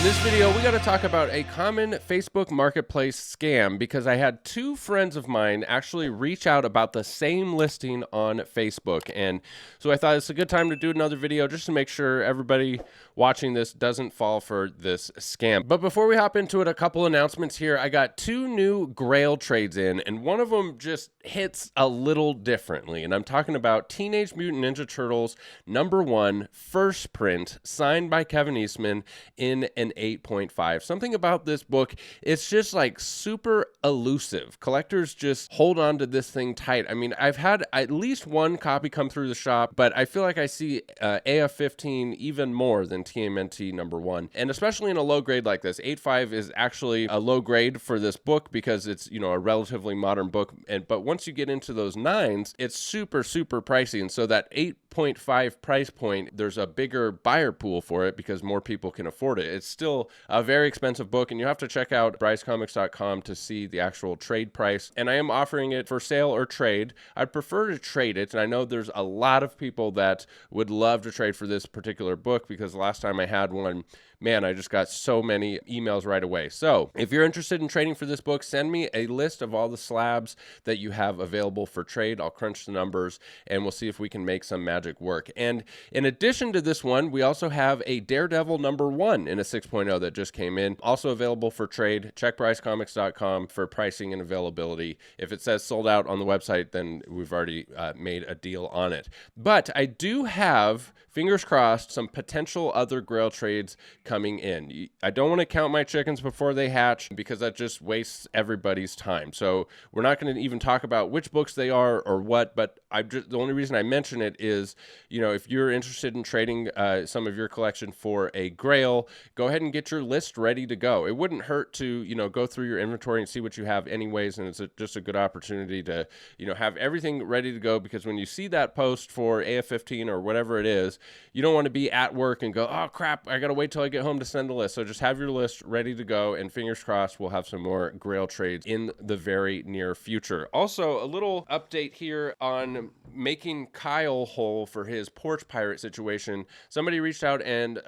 In this video, we got to talk about a common Facebook marketplace scam because I had two friends of mine actually reach out about the same listing on Facebook. And so I thought it's a good time to do another video just to make sure everybody watching this doesn't fall for this scam. But before we hop into it, a couple announcements here. I got two new Grail trades in, and one of them just hits a little differently. And I'm talking about Teenage Mutant Ninja Turtles #1 first print signed by Kevin Eastman in an 8.5. Something about this book, it's just like super elusive. Collectors just hold on to this thing tight. I mean, I've had at least one copy come through the shop, but I feel like I see AF15 even more than TMNT #1. And especially in a low grade like this, 8.5 is actually a low grade for this book because it's, you know, a relatively modern book. But once you get into those 9s, it's super, super pricey. And so that 8.5 price point, there's a bigger buyer pool for it because more people can afford it. It's still a very expensive book, and you have to check out brycecomics.com to see the actual trade price. And I am offering it for sale or trade. I'd prefer to trade it, and I know there's a lot of people that would love to trade for this particular book because the last time I had one, man, I just got so many emails right away. So if you're interested in trading for this book, send me a list of all the slabs that you have available for trade. I'll crunch the numbers and we'll see if we can make some magic work. And in addition to this one, we also have a Daredevil #1 in a 6.0 that just came in, also available for trade. Check brycecomics.com for pricing and availability. If it says sold out on the website, then we've already made a deal on it. But I do have, fingers crossed, some potential other Grail trades coming in. I don't want to count my chickens before they hatch because that just wastes everybody's time. So we're not going to even talk about which books they are or what, but the only reason I mention it is, you know, if you're interested in trading some of your collection for a Grail, go ahead and get your list ready to go. It wouldn't hurt to, you know, go through your inventory and see what you have anyways, and it's just a good opportunity to, you know, have everything ready to go, because when you see that post for AF15 or whatever it is, you don't want to be at work and go, oh crap, I got to wait till I get home to send the list. So just have your list ready to go, and fingers crossed we'll have some more Grail trades in the very near future. Also, a little update here on making Kyle whole for his Porch pirate situation. Somebody reached out and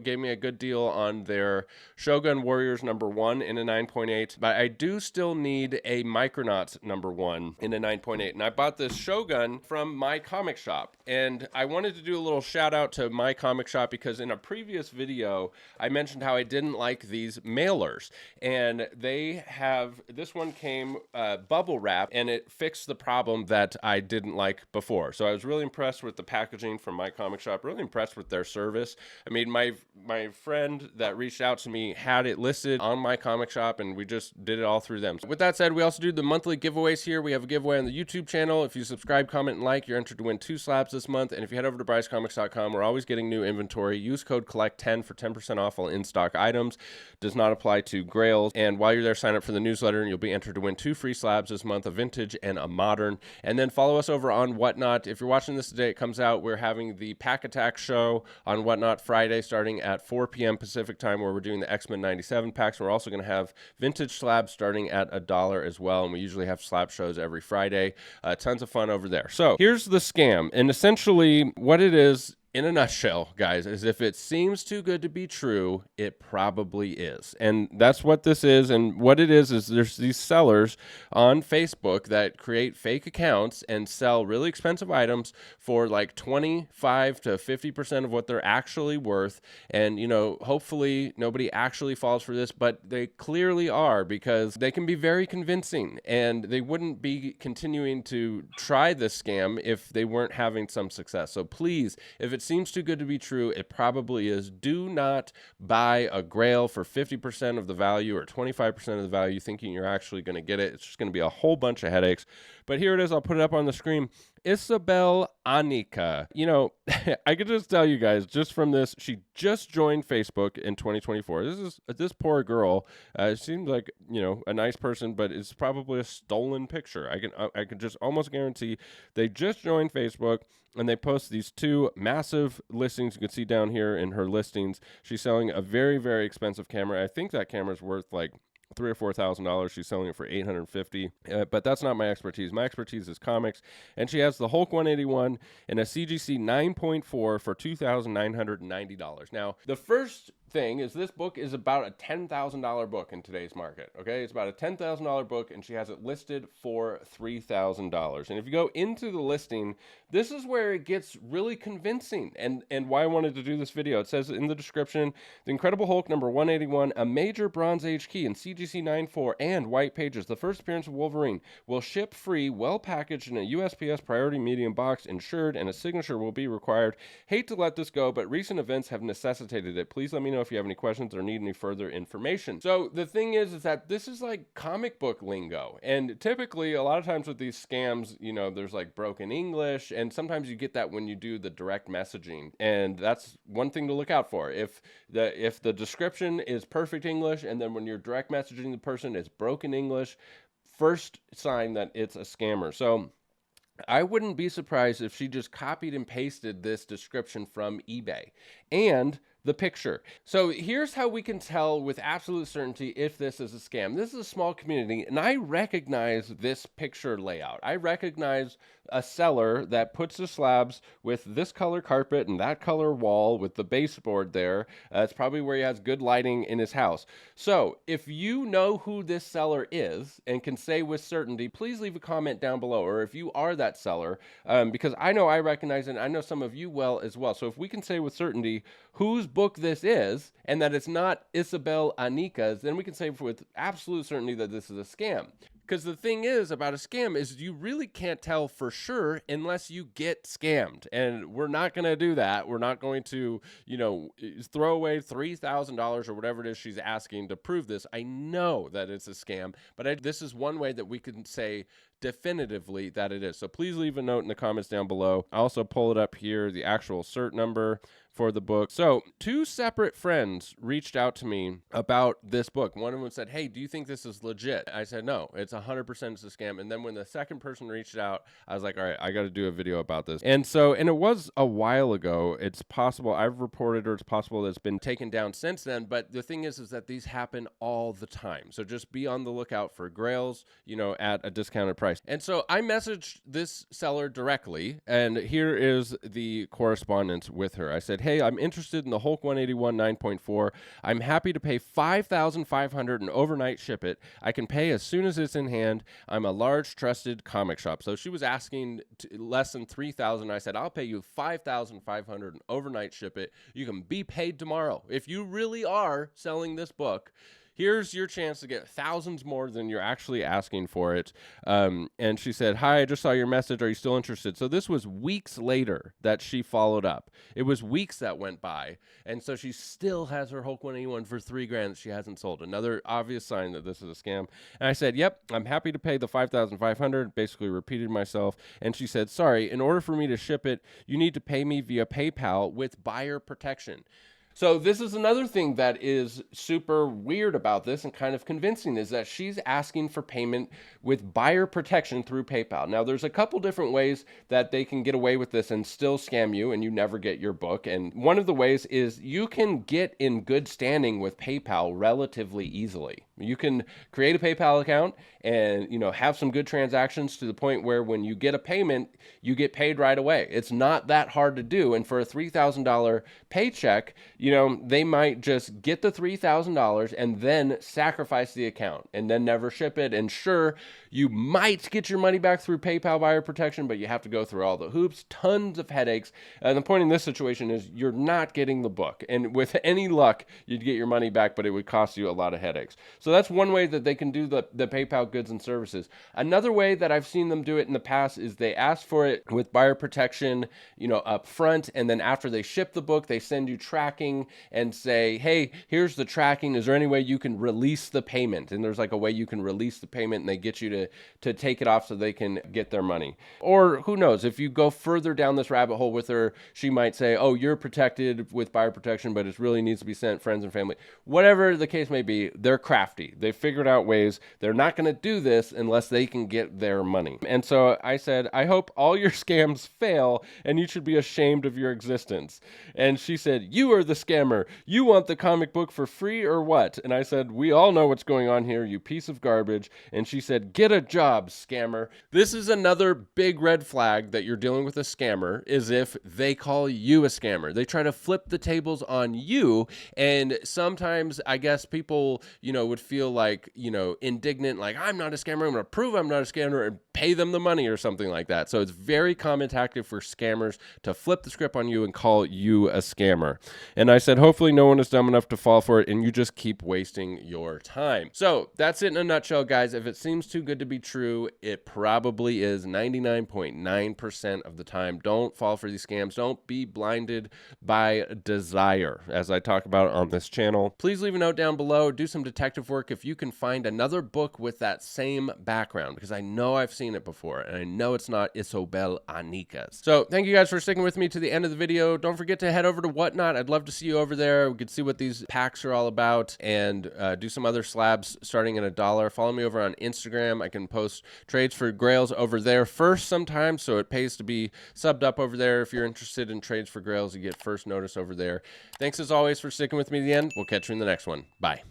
gave me a good deal on their Shogun Warriors #1 in a 9.8, but I do still need a Micronauts #1 in a 9.8. And I bought this Shogun from My Comic Shop, and I wanted to do a little shout out to My Comic Shop because in a previous video I mentioned how I didn't like these mailers, and they have, this one came bubble wrap, and it fixed the problem that I didn't like before. So I was really impressed with the packaging from My Comic Shop, really impressed with their service. I mean, my friend that reached out to me had it listed on My Comic Shop, and we just did it all through them. So with that said, we also do the monthly giveaways here. We have a giveaway on the YouTube channel. If you subscribe, comment, and like, you're entered to win 2 slabs this month. And if you head over to brycecomics.com, we're always getting new inventory. Use code COLLECT10 for 10% off all in-stock items. Does not apply to Grails. And while you're there, sign up for the newsletter, and you'll be entered to win 2 free slabs this month, a vintage and a modern. And then follow us over on Whatnot. If you're watching this today, it comes out. We're having the Pack Attack show on Whatnot Friday starting at 4 p.m. Pacific time, where we're doing the X-Men 97 packs. We're also going to have vintage slabs starting at $1 as well, and we usually have slab shows every Friday. Tons of fun over there. So here's the scam, and essentially what it is in a nutshell, guys, is if it seems too good to be true, it probably is. And that's what this is. And what it is there's these sellers on Facebook that create fake accounts and sell really expensive items for like 25 to 50% of what they're actually worth. And, you know, hopefully nobody actually falls for this, but they clearly are, because they can be very convincing, and they wouldn't be continuing to try this scam if they weren't having some success. So please, if it seems too good to be true, it probably is. Do not buy a Grail for 50% of the value or 25% of the value thinking you're actually going to get it. It's just going to be a whole bunch of headaches. But here it is. I'll put it up on the screen. Isabel Anika. You know, I could just tell you guys, just from this, she just joined Facebook in 2024. This poor girl. Seems like, you know, a nice person, but it's probably a stolen picture. I can just almost guarantee they just joined Facebook, and they post these 2 massive listings. You can see down here in her listings, she's selling a very, very expensive camera. I think that camera's worth like $3,000 or $4,000. She's selling it for $850. But that's not my expertise. My expertise is comics. And she has the Hulk 181 and a CGC 9.4 for $2,990. Now, the first thing is this book is about a $10,000 book in today's market. Okay, it's about a $10,000 book, and she has it listed for $3,000. And if you go into the listing, this is where it gets really convincing, and why I wanted to do this video. It says in the description, The Incredible Hulk number 181, a major Bronze Age key in CGC 9.4 and white pages. The first appearance of Wolverine will ship free, well packaged in a USPS priority medium box, insured, and a signature will be required. Hate to let this go, but recent events have necessitated it. Please let me know if you have any questions or need any further information. So the thing is that this is like comic book lingo, and typically a lot of times with these scams, you know, there's like broken English, and sometimes you get that when you do the direct messaging, and that's one thing to look out for. If the description is perfect English, and then when you're direct messaging the person it's broken English, first sign that it's a scammer. So I wouldn't be surprised if she just copied and pasted this description from eBay and the picture. So here's how we can tell with absolute certainty if this is a scam. This is a small community, and I recognize this picture layout. I recognize a seller that puts the slabs with this color carpet and that color wall with the baseboard there. It's probably where he has good lighting in his house. So if you know who this seller is and can say with certainty, please leave a comment down below. Or if you are that seller, because I know I recognize it, and I know some of you well as well. So if we can say with certainty whose book this is and that it's not Isabel Anika's, then we can say with absolute certainty that this is a scam. Because the thing is about a scam is you really can't tell for sure unless you get scammed. And we're not going to do that. We're not going to, you know, throw away $3,000 or whatever it is she's asking to prove this. I know that it's a scam, but this is one way that we can say definitively that it is. So please leave a note in the comments down below. I also pull it up here, the actual cert number for the book. So 2 separate friends reached out to me about this book. One of them said, hey, do you think this is legit? I said, no, it's 100% it's a scam. And then when the second person reached out, I was like, all right, I got to do a video about this. And it was a while ago. It's possible I've reported, or it's possible that it's been taken down since then. But the thing is that these happen all the time. So just be on the lookout for Grails, you know, at a discounted price. And so I messaged this seller directly, and here is the correspondence with her. I said, hey, I'm interested in the Hulk 181 9.4. I'm happy to pay $5,500 and overnight ship it. I can pay as soon as it's in hand. I'm a large trusted comic shop. So she was asking less than $3,000. I said, I'll pay you $5,500 and overnight ship it. You can be paid tomorrow. If you really are selling this book, here's your chance to get thousands more than you're actually asking for it. And she said, hi, I just saw your message. Are you still interested? So this was weeks later that she followed up. It was weeks that went by. And so she still has her Hulk 181 for $3,000 that she hasn't sold. Another obvious sign that this is a scam. And I said, yep, I'm happy to pay the $5,500. Basically repeated myself. And she said, sorry, in order for me to ship it, you need to pay me via PayPal with buyer protection. So this is another thing that is super weird about this and kind of convincing, is that she's asking for payment with buyer protection through PayPal. Now, there's a couple different ways that they can get away with this and still scam you and you never get your book. And one of the ways is you can get in good standing with PayPal relatively easily. You can create a PayPal account and, you know, have some good transactions to the point where when you get a payment, you get paid right away. It's not that hard to do. And for a $3,000 paycheck, you know, they might just get the $3,000 and then sacrifice the account and then never ship it. And sure, you might get your money back through PayPal buyer protection, but you have to go through all the hoops, tons of headaches. And the point in this situation is you're not getting the book. And with any luck, you'd get your money back, but it would cost you a lot of headaches. So that's one way that they can do the PayPal goods and services. Another way that I've seen them do it in the past is they ask for it with buyer protection, you know, up front, and then after they ship the book, they send you tracking and say, hey, here's the tracking. Is there any way you can release the payment? And there's like a way you can release the payment, and they get you to take it off so they can get their money. Or who knows, if you go further down this rabbit hole with her, she might say, oh, you're protected with buyer protection, but it really needs to be sent friends and family. Whatever the case may be, they're crafty. crafty. They figured out ways. They're not going to do this unless they can get their money. And so I said, I hope all your scams fail and you should be ashamed of your existence. And she said, you are the scammer. You want the comic book for free or what? And I said, we all know what's going on here, you piece of garbage. And she said, get a job, scammer. This is another big red flag that you're dealing with a scammer, is if they call you a scammer. They try to flip the tables on you. And sometimes I guess people, would feel like, indignant, like, I'm not a scammer. I'm going to prove I'm not a scammer and pay them the money or something like that. So it's very common tactic for scammers to flip the script on you and call you a scammer. And I said, hopefully no one is dumb enough to fall for it and you just keep wasting your time. So that's it in a nutshell, guys. If it seems too good to be true, it probably is 99.9% of the time. Don't fall for these scams. Don't be blinded by desire, as I talk about on this channel. Please leave a note down below. Do some detective work if you can find another book with that same background, because I know I've seen it before and I know it's not Isobel Anica's. So thank you guys for sticking with me to the end of the video. Don't forget to head over to Whatnot. I'd love to see you over there. We could see what these packs are all about and do some other slabs starting at $1. Follow me over on Instagram. I can post trades for Grails over there first sometimes, so it pays to be subbed up over there. If you're interested in trades for Grails, you get first notice over there. Thanks as always for sticking with me to the end. We'll catch you in the next one. Bye.